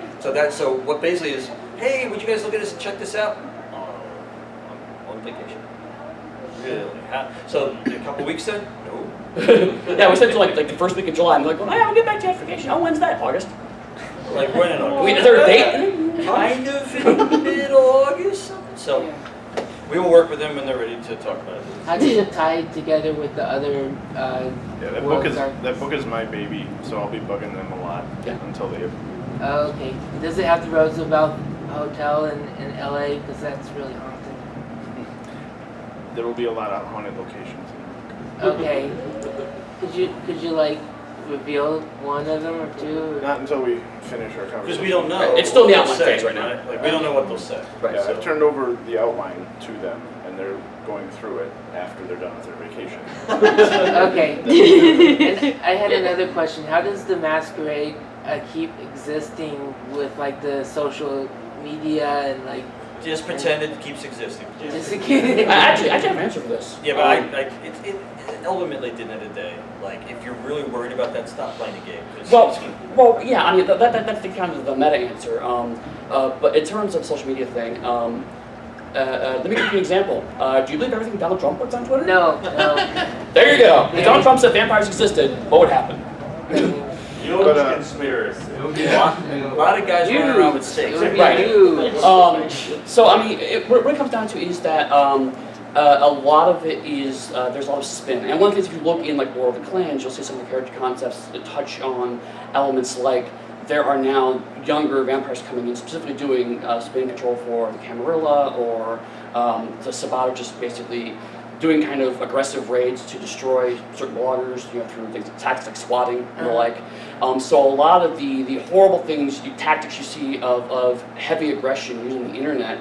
Speaker 2: so what basically is, hey, would you guys look at this and check this out? Oh, I'm on vacation. Really? So a couple weeks then? No.
Speaker 1: Yeah, we said to like the first week of July. I'm like, well, I'll get back to you after vacation. Oh, when's that? August.
Speaker 2: Like when in August?
Speaker 1: Wait, is there a date?
Speaker 2: Kind of in mid-August. So we will work with them when they're ready to talk about it.
Speaker 8: how does it tie together with the other
Speaker 6: Yeah, that book is my baby, so I'll be bugging them a lot until they.
Speaker 8: Oh, okay. Does it have the Roosevelt Hotel in LA? Because that's really haunted.
Speaker 6: There will be a lot of haunted locations.
Speaker 8: Okay. Could you like reveal one of them or two? Or?
Speaker 6: Not until we finish our conversation.
Speaker 2: Because we don't know.
Speaker 1: It's still in the
Speaker 2: what
Speaker 1: outline
Speaker 2: they'll
Speaker 1: phase
Speaker 2: say,
Speaker 1: right now.
Speaker 2: Like we don't know what they'll say.
Speaker 1: Right.
Speaker 6: Yeah, I've turned over the outline to them, and they're going through it after they're done with their vacation.
Speaker 8: Okay. And I had another question. How does the masquerade keep existing with like the social media and like?
Speaker 2: Just pretend it keeps existing.
Speaker 8: Just
Speaker 1: I actually have an answer for this.
Speaker 2: Yeah, but it ultimately, at the end of the day, like if you're really worried about that, stop playing the game. 'Cause
Speaker 1: Well, yeah. I mean, that's the kind of the meta answer. But in terms of the social media thing, let me give you an example. Do you believe everything Donald Trump puts on Twitter?
Speaker 8: No.
Speaker 1: There you go. If Donald Trump said vampires existed, what would happen?
Speaker 6: But,
Speaker 2: conspiracy. It would be a lot of guys running around with stakes.
Speaker 8: It would be
Speaker 1: Right.
Speaker 8: huge.
Speaker 1: So I mean, what it comes down to is that a lot of it is there's a lot of spin. And one of the things, if you look in like War of the Clans, you'll see some of the character concepts that touch on elements like there are now younger vampires coming in, specifically doing spin control for the Camarilla or the Sabato, just basically doing kind of aggressive raids to destroy certain bloggers, through things, tactics like swatting and the like. So a lot of the horrible things, tactics you see of heavy aggression using the internet,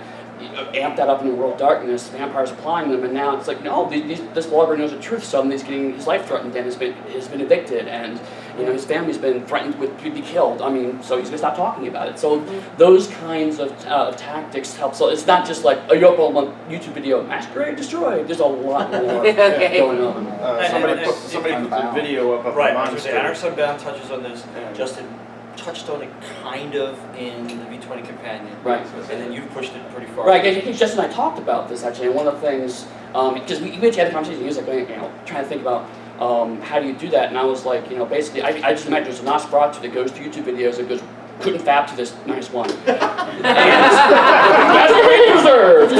Speaker 1: amp that up in the world of darkness, vampires applying them, and now it's like, no, this blogger knows the truth, suddenly he's getting his life threatened and has been evicted, and his family's been threatened to be killed. I mean, so he's gonna stop talking about it. So those kinds of tactics help. So it's not just like a Yoko YouTube video, masquerade destroyed. There's a lot more
Speaker 8: Okay.
Speaker 1: going on.
Speaker 6: somebody put the video up of
Speaker 2: Right,
Speaker 6: the
Speaker 2: I was gonna say,
Speaker 6: monster.
Speaker 2: Anarchist Unbound touches on this.
Speaker 6: Yeah.
Speaker 2: Justin touched on it kind of in the V20 Companion.
Speaker 1: Right.
Speaker 2: And then you've pushed it pretty far.
Speaker 1: Right, I think Justin and I talked about this actually, and one of the things, because we actually had a conversation, he was like, trying to think about how do you do that, and I was like, basically, I just imagine there's a Nosferatu that goes to YouTube videos and goes, couldn't fab to this nice one. And that's preserved!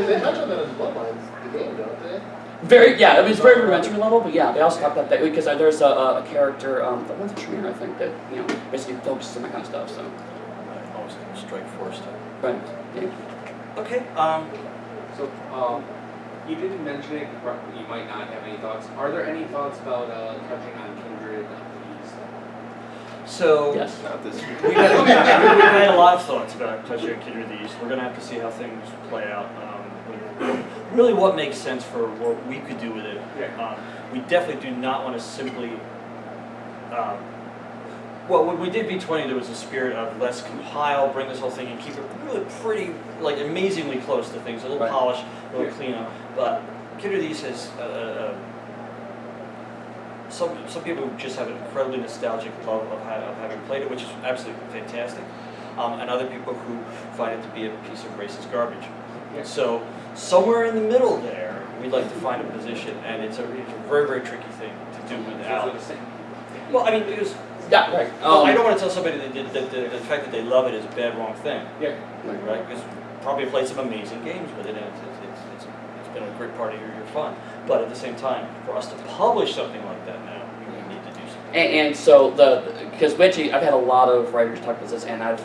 Speaker 3: They touch on that as Bloodlines, the game, don't they?
Speaker 1: It was very rudimentary level, but yeah, they also talked about that because there's a character, the one's a Tremere, I think, that basically focuses on that kind of stuff. So,
Speaker 2: Almost like a Strike Force type.
Speaker 1: right, yeah.
Speaker 2: Okay.
Speaker 5: So, you didn't mention it, you might not have any thoughts. Are there any thoughts about touching on Kindred East?
Speaker 2: So
Speaker 1: Yes.
Speaker 6: Not this week.
Speaker 2: we've had a lot of thoughts about touching on Kindred of the East. We're gonna have to see how things play out. Really, what makes sense for what we could do with it. We definitely do not want to simply. Well, when we did V20, there was a spirit of let's compile, bring this whole thing, and keep it really pretty, like amazingly close to things, a little
Speaker 1: Right.
Speaker 2: polished, a little cleaner. But Kindred of the East has some people who just have an incredibly nostalgic love of having played it, which is absolutely fantastic, and other people who find it to be a piece of racist garbage.
Speaker 5: Yeah.
Speaker 2: So somewhere in the middle there, we'd like to find a position, and it's a very, very tricky thing to do without.
Speaker 5: Is it the same?
Speaker 2: Well, I mean, because
Speaker 1: Yeah, right.
Speaker 2: well, I don't want to tell somebody that the fact that they love it is a bad, wrong thing,
Speaker 5: Yeah.
Speaker 2: right? Because probably played some amazing games with it, and it's been a great part of your fun. But at the same time, for us to publish something like that now, we need to do something.
Speaker 1: And so because actually I've had a lot of writers talk about this, and I've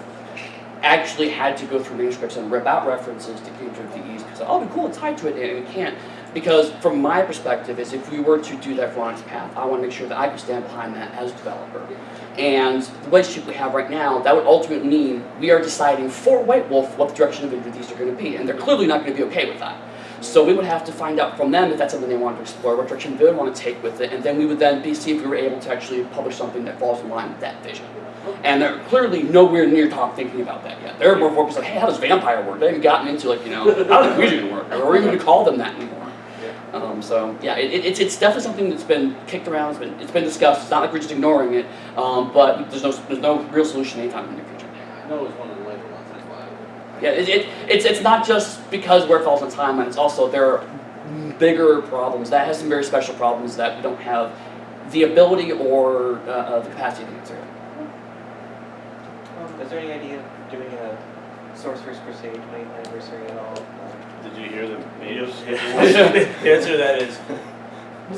Speaker 1: actually had to go through manuscripts and rip out references to Kindred of the East because oh, it'd be cool to tie to it, and we can't. Because from my perspective is if we were to do that for Honest Path, I want to make sure that I can stand behind that as a developer. And the relationship we have right now, that would ultimately mean we are deciding for White Wolf what the direction of Kindred of the East are going to be, and they're clearly not going to be okay with that. So we would have to find out from them if that's something they want to explore, what direction they would want to take with it, and then we would then see if we were able to actually publish something that falls in line with that vision. And they're clearly nowhere near top thinking about that yet. They're more focused on, hey, how does vampire work? They haven't gotten into how does Ouija work? Or even to call them that anymore. So yeah, it's definitely something that's been kicked around. It's been discussed. It's not like we're just ignoring it, but there's no real solution anytime in the future.
Speaker 5: I know it was one of the later ones, that's why.
Speaker 1: Yeah, it's not just because where it falls on timeline. It's also there are bigger problems. That has some very special problems that we don't have the ability or the capacity to answer.
Speaker 10: Is there any idea of doing a Sorcerer's Crusade 20th anniversary at all?
Speaker 6: Did you hear the
Speaker 2: The answer to that is,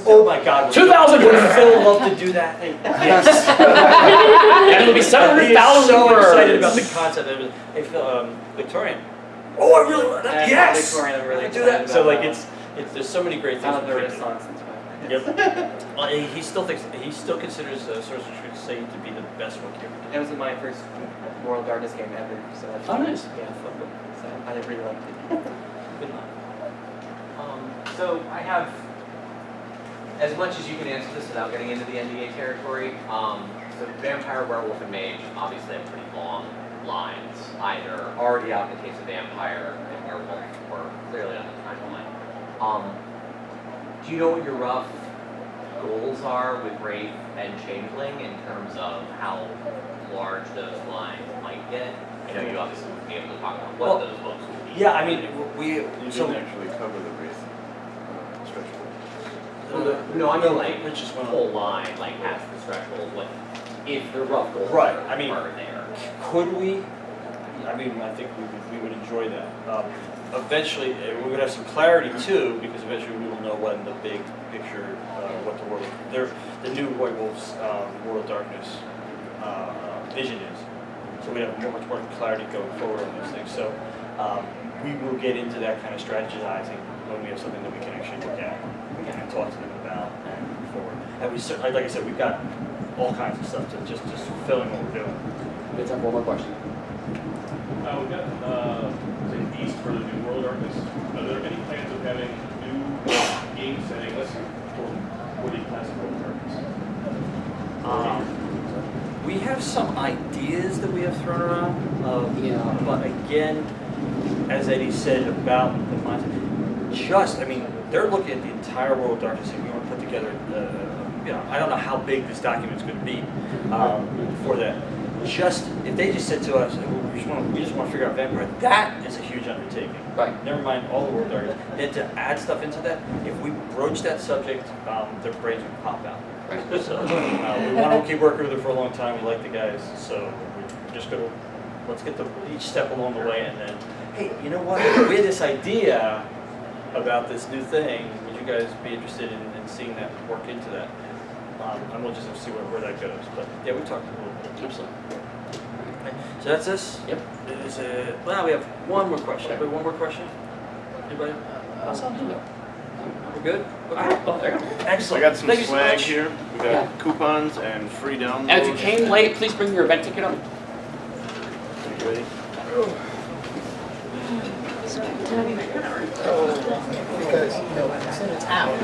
Speaker 2: oh my God,
Speaker 1: 2,000
Speaker 2: would Phil love to do that? Yes.
Speaker 1: And it'll be 700,000
Speaker 2: He is so
Speaker 1: words.
Speaker 2: excited about the concept. It was, hey Phil, Victorian. Oh, I really want that. Yes.
Speaker 10: Victorian, I'm really
Speaker 2: I do
Speaker 10: excited
Speaker 2: that. So
Speaker 10: about
Speaker 2: like there's so many great things.
Speaker 10: out of the
Speaker 2: we can do.
Speaker 10: Renaissance inspired.
Speaker 2: Yep. Well, he still considers Sorcerer's Crusade to be the best book ever.
Speaker 10: It was my first World of Darkness game ever, so that's
Speaker 1: Oh, nice.
Speaker 10: Yeah, so I really liked it.
Speaker 2: Good enough.
Speaker 11: So I have, as much as you can answer this without getting into the NDA territory, so Vampire, Werewolf, and Mage obviously have pretty long lines, either already out in the case of Vampire and Werewolf, or clearly on the timeline. Do you know what your rough goals are with Wraith and Changeling in terms of how large those lines might get? I know you obviously wouldn't be able to talk about what those books would be.
Speaker 2: Yeah, I mean,
Speaker 6: You didn't actually cover the Wraith stretch goal.
Speaker 11: No, I mean like
Speaker 2: Which is
Speaker 11: the whole line, like past the threshold, what if the rough goals
Speaker 2: Right, I mean,
Speaker 11: are there?
Speaker 2: could we? I mean, I think we would enjoy that. Eventually, we would have some clarity too, because eventually we will know when the big picture, what the world, the new White Wolf's World of Darkness vision is. So we have much more clarity going forward on those things. So we will get into that kind of strategizing when we have something that we can actually look at and talk to them about and move forward. And we certainly, like I said, we've got all kinds of stuff to just fulfilling what we're doing.
Speaker 1: We have time for one more question.
Speaker 12: We've got East for the new World of Darkness. Are there any plans of having new game settings for the classic World of Darkness?
Speaker 2: We have some ideas that we have thrown around, but again, as Eddy said about the mindset, I mean, they're looking at the entire World of Darkness and we want to put together, I don't know how big this document's going to be for that. If they just said to us, we just want to figure out Vampire, that is a huge undertaking.
Speaker 1: Right.
Speaker 2: Never mind all the World of Darkness. Then to add stuff into that, if we broach that subject, their brains would pop out.
Speaker 1: Right.
Speaker 2: So we want to keep working with them for a long time. We like the guys, so we're just going to let's get each step along the way, and then, hey, you know what? We had this idea about this new thing. Would you guys be interested in seeing that work into that? And we'll just have to see where that goes. But yeah, we talked a little bit.
Speaker 1: Absolutely.
Speaker 2: Okay. So that's this.
Speaker 1: Yep.
Speaker 2: Well, we have one more question. Anybody, one more question? Anybody? We're good? Okay.
Speaker 1: Well, there you go.
Speaker 2: Excellent.
Speaker 6: I got some
Speaker 2: Thank you so
Speaker 6: swag
Speaker 2: much.
Speaker 6: here. We got coupons and free downloads.
Speaker 1: And if you came late, please bring your event ticket up.
Speaker 6: You ready?
Speaker 9: Because, it's in a town.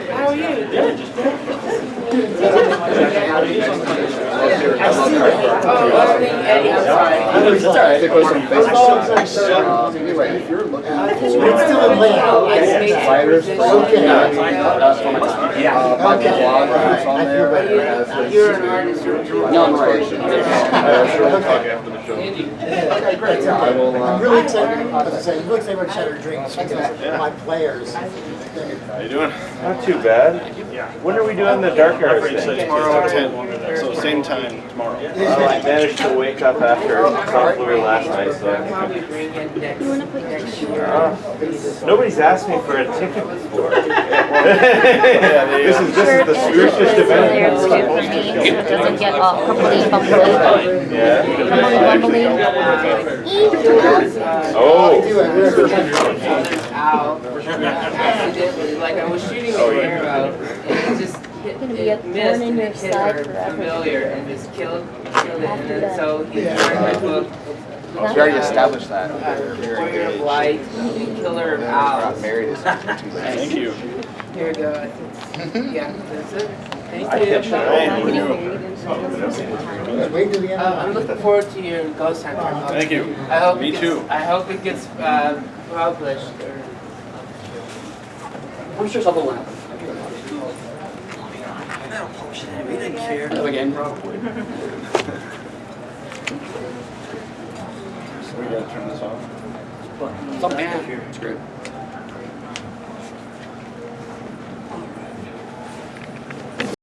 Speaker 8: How are you?
Speaker 1: Yeah, just It's all right.
Speaker 3: They post on Facebook. Anyway, if you're looking for
Speaker 9: It's still in layout.
Speaker 3: writers,
Speaker 9: Okay.
Speaker 1: That's for my time.
Speaker 3: my blog is on there. It has
Speaker 8: You're an artist, you're a drawer.
Speaker 1: No, I'm right.
Speaker 9: Okay, great.
Speaker 3: Yeah, I will,
Speaker 9: I'm really excited, as I say, I'm really excited about Shattered Dreams because my players.
Speaker 6: How you doing?
Speaker 13: Not too bad. When are we doing the Dark Arts thing?
Speaker 6: Tomorrow at 10, so same time tomorrow.
Speaker 13: Well, I managed to wake up after South Florida last night, so I
Speaker 8: Probably bring in next year.
Speaker 13: nobody's asked me for a ticket before.
Speaker 6: This
Speaker 13: is the spiritualist event.
Speaker 4: There too for me, so it doesn't get all humbly bumbly.
Speaker 13: Yeah.
Speaker 4: Humbly bumbly.
Speaker 13: Oh.
Speaker 8: Out accidentally, like I was shooting an arrow, and it just hit,
Speaker 4: Gonna be a
Speaker 8: it missed,
Speaker 4: thorn in
Speaker 8: and
Speaker 4: your
Speaker 8: it hit
Speaker 4: side
Speaker 8: her
Speaker 4: forever.
Speaker 8: familiar, and just killed it, and then so he turned my book.
Speaker 3: We already established that.
Speaker 8: Warrior of Light, and Killer of Owls.
Speaker 3: Married is 2 days.
Speaker 6: Thank you.
Speaker 8: Here we go. I think, yeah, that's it. Thank
Speaker 13: I
Speaker 8: you.
Speaker 13: catch
Speaker 9: Just wait till the end.
Speaker 8: I'm looking forward to your Ghost Hunter.
Speaker 6: Thank you.
Speaker 8: I hope
Speaker 6: Me
Speaker 8: it gets,
Speaker 6: too.
Speaker 8: I hope it gets published. Or,
Speaker 1: I'm sure something will happen. Again.
Speaker 6: We gotta turn this off.
Speaker 1: Something. Yeah, it's great.